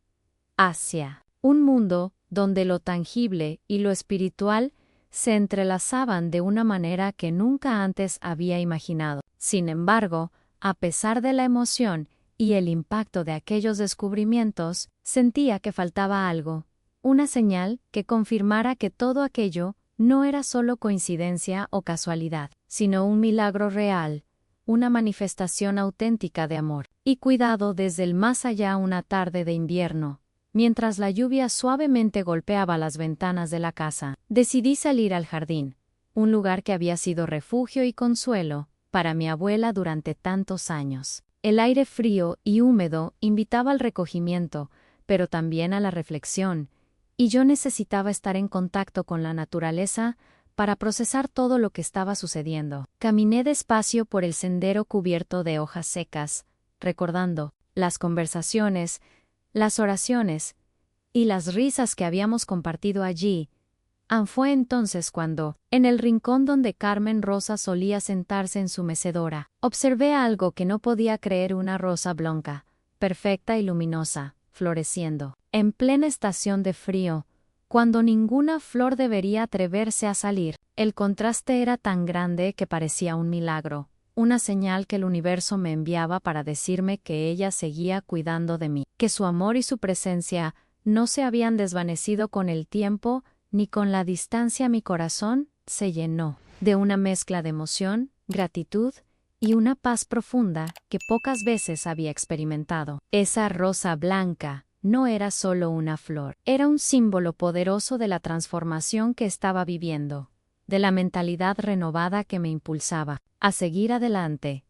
hacia un mundo donde lo tangible y lo espiritual se entrelazaban de una manera que nunca antes había imaginado. Sin embargo, a pesar de la emoción y el impacto de aquellos descubrimientos, sentía que faltaba algo, una señal que confirmara que todo aquello no era solo coincidencia o casualidad, sino un milagro real, una manifestación auténtica de amor y cuidado desde el más allá. Una tarde de invierno, mientras la lluvia suavemente golpeaba las ventanas de la casa, decidí salir al jardín, un lugar que había sido refugio y consuelo para mi abuela durante tantos años. El aire frío y húmedo invitaba al recogimiento, pero también a la reflexión, y yo necesitaba estar en contacto con la naturaleza para procesar todo lo que estaba sucediendo. Caminé despacio por el sendero cubierto de hojas secas, recordando las conversaciones, las oraciones y las risas que habíamos compartido allí. Fue entonces cuando, en el rincón donde Carmen Rosa solía sentarse en su mecedora, observé algo que no podía creer: una rosa blanca, perfecta y luminosa, floreciendo, en plena estación de frío, cuando ninguna flor debería atreverse a salir. El contraste era tan grande que parecía un milagro, una señal que el universo me enviaba para decirme que ella seguía cuidando de mí, que su amor y su presencia no se habían desvanecido con el tiempo ni con la distancia. Mi corazón se llenó de una mezcla de emoción, gratitud y una paz profunda que pocas veces había experimentado. Esa rosa blanca no era solo una flor, era un símbolo poderoso de la transformación que estaba viviendo, de la mentalidad renovada que me impulsaba a seguir adelante,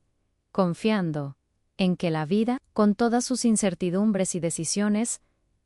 confiando en que la vida, con todas sus incertidumbres y decisiones,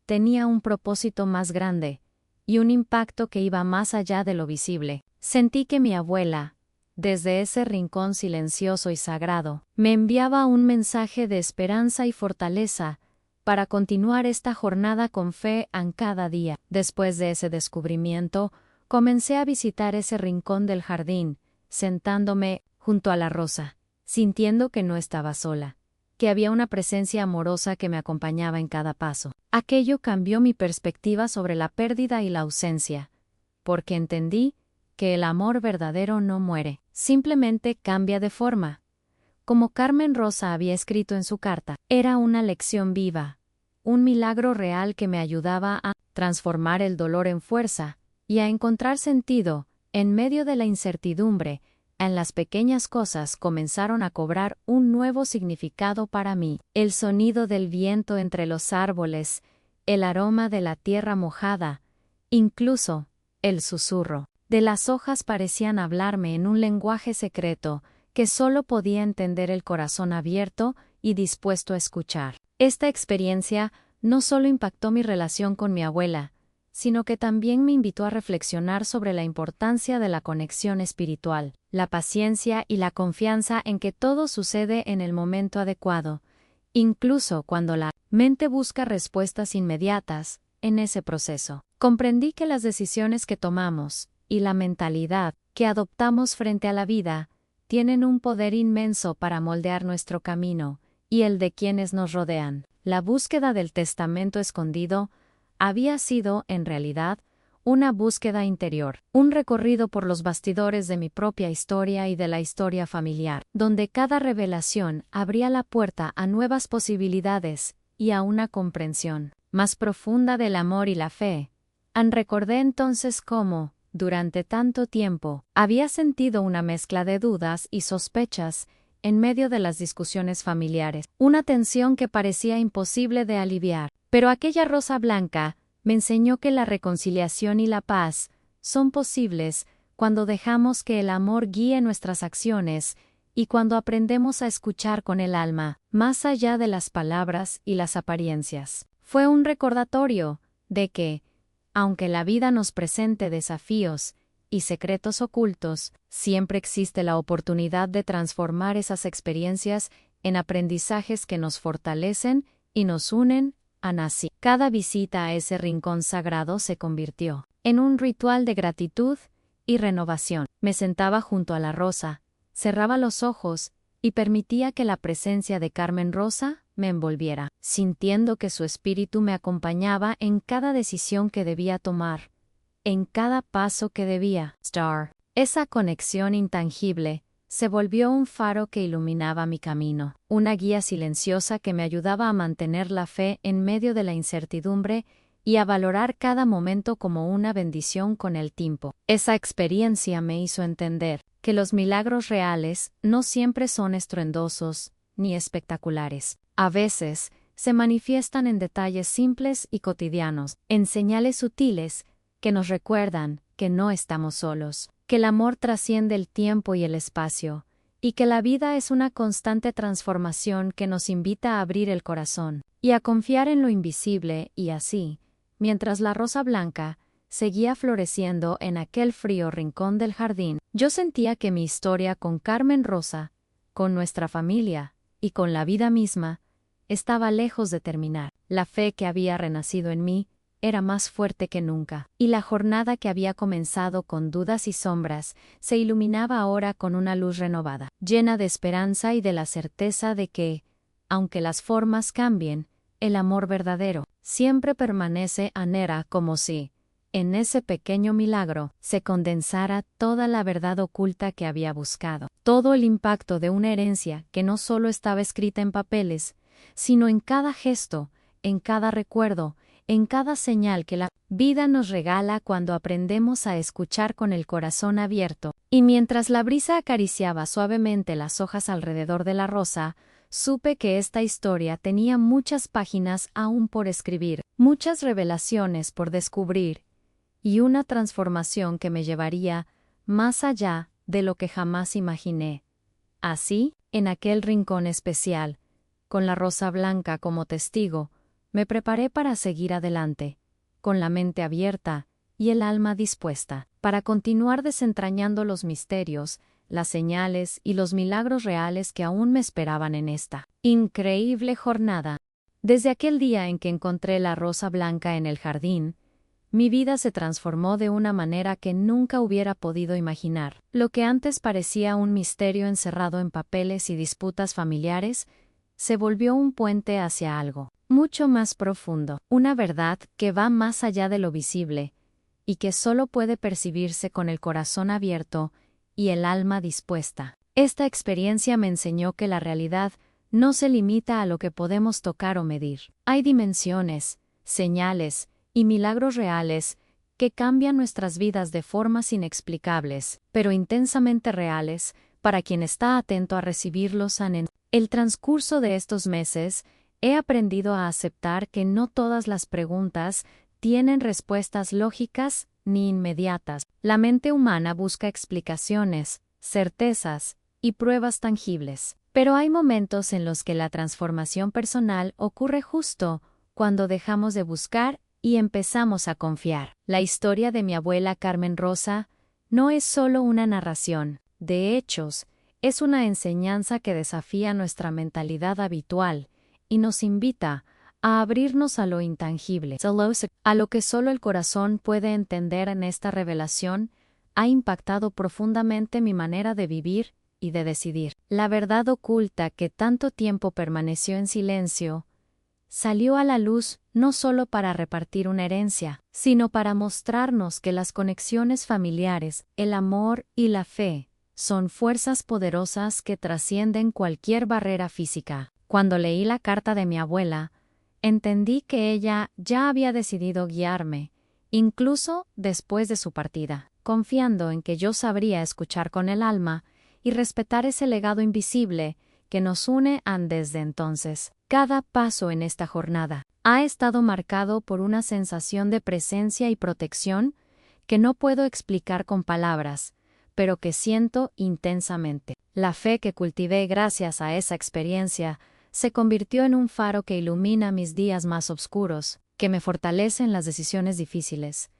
tenía un propósito más grande y un impacto que iba más allá de lo visible. Sentí que mi abuela, desde ese rincón silencioso y sagrado, me enviaba un mensaje de esperanza y fortaleza para continuar esta jornada con fe en cada día. Después de ese descubrimiento, comencé a visitar ese rincón del jardín, sentándome junto a la rosa, sintiendo que no estaba sola, que había una presencia amorosa que me acompañaba en cada paso. Aquello cambió mi perspectiva sobre la pérdida y la ausencia, porque entendí que el amor verdadero no muere, simplemente cambia de forma. Como Carmen Rosa había escrito en su carta, era una lección viva, un milagro real que me ayudaba a transformar el dolor en fuerza y a encontrar sentido en medio de la incertidumbre. En las pequeñas cosas comenzaron a cobrar un nuevo significado para mí. El sonido del viento entre los árboles, el aroma de la tierra mojada, incluso el susurro de las hojas parecían hablarme en un lenguaje secreto que solo podía entender el corazón abierto y dispuesto a escuchar. Esta experiencia no solo impactó mi relación con mi abuela, sino que también me invitó a reflexionar sobre la importancia de la conexión espiritual, la paciencia y la confianza en que todo sucede en el momento adecuado, incluso cuando la mente busca respuestas inmediatas. En ese proceso, comprendí que las decisiones que tomamos y la mentalidad que adoptamos frente a la vida tienen un poder inmenso para moldear nuestro camino y el de quienes nos rodean. La búsqueda del testamento escondido había sido, en realidad, una búsqueda interior, un recorrido por los bastidores de mi propia historia y de la historia familiar, donde cada revelación abría la puerta a nuevas posibilidades y a una comprensión más profunda del amor y la fe. Recordé entonces cómo, durante tanto tiempo, había sentido una mezcla de dudas y sospechas en medio de las discusiones familiares, una tensión que parecía imposible de aliviar. Pero aquella rosa blanca me enseñó que la reconciliación y la paz son posibles cuando dejamos que el amor guíe nuestras acciones y cuando aprendemos a escuchar con el alma, más allá de las palabras y las apariencias. Fue un recordatorio de que, aunque la vida nos presente desafíos y secretos ocultos, siempre existe la oportunidad de transformar esas experiencias en aprendizajes que nos fortalecen y nos unen a nacer. Cada visita a ese rincón sagrado se convirtió en un ritual de gratitud y renovación. Me sentaba junto a la rosa, cerraba los ojos y permitía que la presencia de Carmen Rosa me envolviera, sintiendo que su espíritu me acompañaba en cada decisión que debía tomar, en cada paso que debía dar. Esa conexión intangible se volvió un faro que iluminaba mi camino, una guía silenciosa que me ayudaba a mantener la fe en medio de la incertidumbre y a valorar cada momento como una bendición con el tiempo. Esa experiencia me hizo entender que los milagros reales no siempre son estruendosos ni espectaculares. A veces se manifiestan en detalles simples y cotidianos, en señales sutiles que nos recuerdan que no estamos solos, que el amor trasciende el tiempo y el espacio, y que la vida es una constante transformación que nos invita a abrir el corazón y a confiar en lo invisible. Y así, mientras la rosa blanca seguía floreciendo en aquel frío rincón del jardín, yo sentía que mi historia con Carmen Rosa, con nuestra familia y con la vida misma, estaba lejos de terminar. La fe que había renacido en mí era más fuerte que nunca, y la jornada que había comenzado con dudas y sombras se iluminaba ahora con una luz renovada, llena de esperanza y de la certeza de que, aunque las formas cambien, el amor verdadero siempre permanece. Era como si, en ese pequeño milagro, se condensara toda la verdad oculta que había buscado, todo el impacto de una herencia que no solo estaba escrita en papeles, sino en cada gesto, en cada recuerdo, en cada señal que la vida nos regala cuando aprendemos a escuchar con el corazón abierto. Y mientras la brisa acariciaba suavemente las hojas alrededor de la rosa, supe que esta historia tenía muchas páginas aún por escribir, muchas revelaciones por descubrir, y una transformación que me llevaría más allá de lo que jamás imaginé. Así, en aquel rincón especial, con la rosa blanca como testigo, me preparé para seguir adelante, con la mente abierta y el alma dispuesta, para continuar desentrañando los misterios, las señales y los milagros reales que aún me esperaban en esta increíble jornada. Desde aquel día en que encontré la rosa blanca en el jardín, mi vida se transformó de una manera que nunca hubiera podido imaginar. Lo que antes parecía un misterio encerrado en papeles y disputas familiares, se volvió un puente hacia algo mucho más profundo, una verdad que va más allá de lo visible, y que solo puede percibirse con el corazón abierto y el alma dispuesta. Esta experiencia me enseñó que la realidad no se limita a lo que podemos tocar o medir. Hay dimensiones, señales y milagros reales que cambian nuestras vidas de formas inexplicables, pero intensamente reales, para quien está atento a recibirlos. En el transcurso de estos meses, he aprendido a aceptar que no todas las preguntas tienen respuestas lógicas ni inmediatas. La mente humana busca explicaciones, certezas y pruebas tangibles. Pero hay momentos en los que la transformación personal ocurre justo cuando dejamos de buscar y empezamos a confiar. La historia de mi abuela Carmen Rosa no es solo una narración de hechos, es una enseñanza que desafía nuestra mentalidad habitual y nos invita a abrirnos a lo intangible, a lo que solo el corazón puede entender. En esta revelación ha impactado profundamente mi manera de vivir y de decidir. La verdad oculta que tanto tiempo permaneció en silencio salió a la luz no solo para repartir una herencia, sino para mostrarnos que las conexiones familiares, el amor y la fe son fuerzas poderosas que trascienden cualquier barrera física. Cuando leí la carta de mi abuela, entendí que ella ya había decidido guiarme, incluso después de su partida, confiando en que yo sabría escuchar con el alma y respetar ese legado invisible que nos une desde entonces. Cada paso en esta jornada ha estado marcado por una sensación de presencia y protección que no puedo explicar con palabras, pero que siento intensamente. La fe que cultivé gracias a esa experiencia se convirtió en un faro que ilumina mis días más oscuros, que me fortalece en las decisiones difíciles,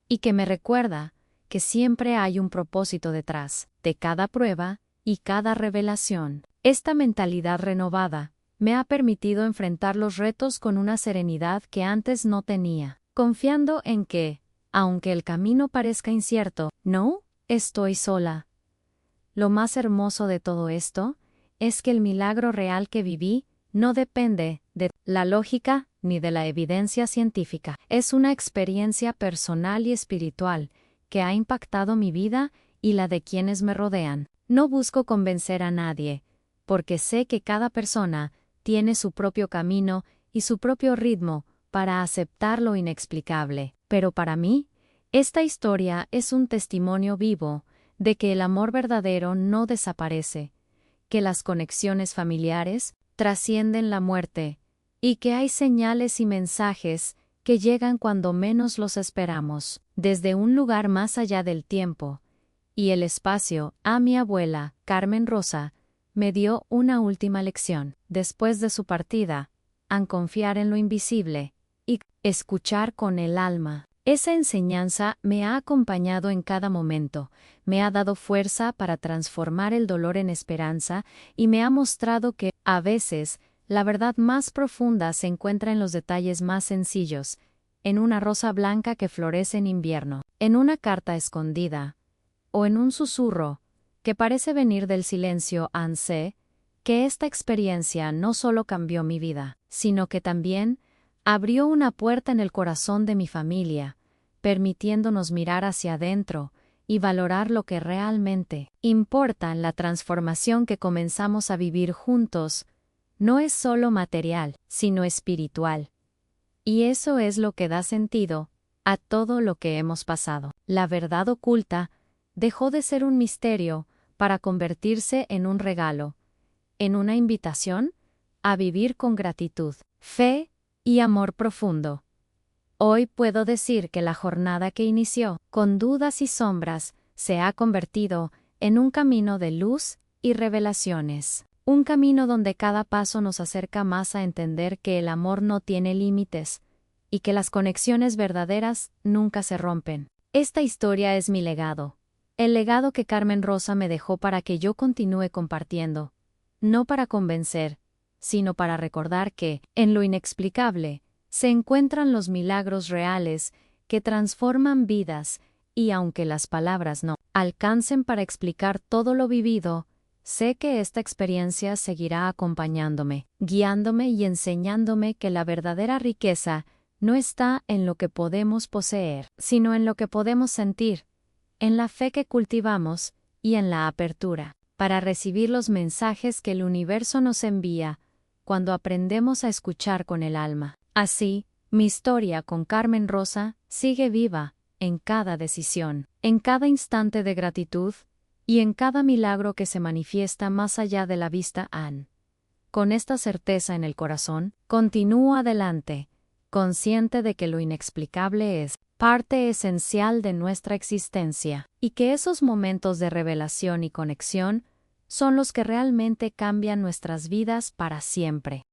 y que me recuerda que siempre hay un propósito detrás de cada prueba y cada revelación. Esta mentalidad renovada me ha permitido enfrentar los retos con una serenidad que antes no tenía, confiando en que, aunque el camino parezca incierto, no estoy sola. Lo más hermoso de todo esto es que el milagro real que viví no depende de la lógica ni de la evidencia científica. Es una experiencia personal y espiritual que ha impactado mi vida y la de quienes me rodean. No busco convencer a nadie, porque sé que cada persona tiene su propio camino y su propio ritmo para aceptar lo inexplicable. Pero para mí, esta historia es un testimonio vivo de que el amor verdadero no desaparece, que las conexiones familiares trascienden la muerte, y que hay señales y mensajes que llegan cuando menos los esperamos, desde un lugar más allá del tiempo y el espacio. A mi abuela, Carmen Rosa, me dio una última lección, después de su partida, a confiar en lo invisible y escuchar con el alma. Esa enseñanza me ha acompañado en cada momento, me ha dado fuerza para transformar el dolor en esperanza y me ha mostrado que, a veces, la verdad más profunda se encuentra en los detalles más sencillos, en una rosa blanca que florece en invierno, en una carta escondida, o en un susurro que parece venir del silencio. Sé que esta experiencia no solo cambió mi vida, sino que también abrió una puerta en el corazón de mi familia, permitiéndonos mirar hacia adentro y valorar lo que realmente importa. En la transformación que comenzamos a vivir juntos no es solo material, sino espiritual. Y eso es lo que da sentido a todo lo que hemos pasado. La verdad oculta dejó de ser un misterio para convertirse en un regalo, en una invitación a vivir con gratitud, fe y amor profundo. Hoy puedo decir que la jornada que inició con dudas y sombras se ha convertido en un camino de luz y revelaciones. Un camino donde cada paso nos acerca más a entender que el amor no tiene límites y que las conexiones verdaderas nunca se rompen. Esta historia es mi legado. El legado que Carmen Rosa me dejó para que yo continúe compartiendo. No para convencer, sino para recordar que, en lo inexplicable, se encuentran los milagros reales que transforman vidas, y aunque las palabras no alcancen para explicar todo lo vivido, sé que esta experiencia seguirá acompañándome, guiándome y enseñándome que la verdadera riqueza no está en lo que podemos poseer, sino en lo que podemos sentir, en la fe que cultivamos y en la apertura para recibir los mensajes que el universo nos envía cuando aprendemos a escuchar con el alma. Así, mi historia con Carmen Rosa sigue viva en cada decisión, en cada instante de gratitud y en cada milagro que se manifiesta más allá de la vista. Con esta certeza en el corazón, continúo adelante, consciente de que lo inexplicable es parte esencial de nuestra existencia, y que esos momentos de revelación y conexión son los que realmente cambian nuestras vidas para siempre.